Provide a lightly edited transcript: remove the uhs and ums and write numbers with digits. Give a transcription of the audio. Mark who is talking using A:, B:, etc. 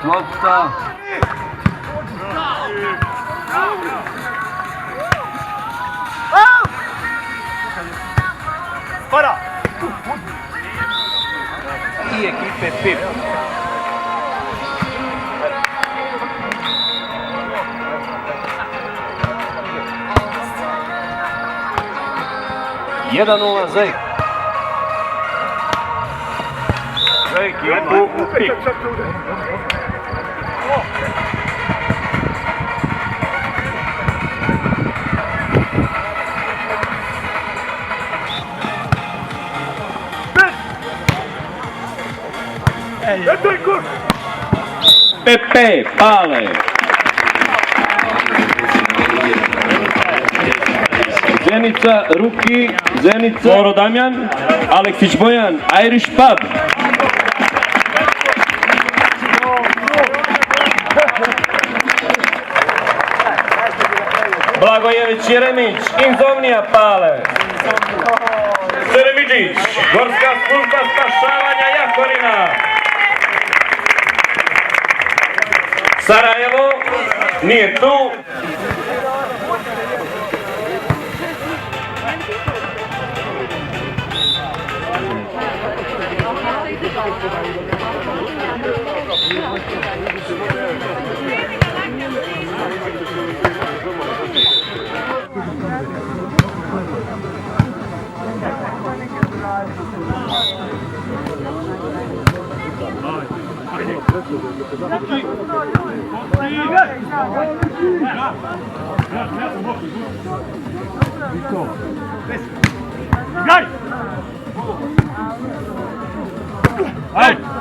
A: Lopta.
B: Para!
A: I ekipe PIP. Jedan nula Zek. Za ekipu PIP.
C: Pepe Pale. Zenica Ruki, Zenica Moro Damjan, Aleksić Bojan, Irish Pub. Blagojević Jeremić, Insomnija Pale. Jeremić, Gorska služba spašavanja Jakorina. Sarajevo, nije tu.
B: Gaj! Ajde!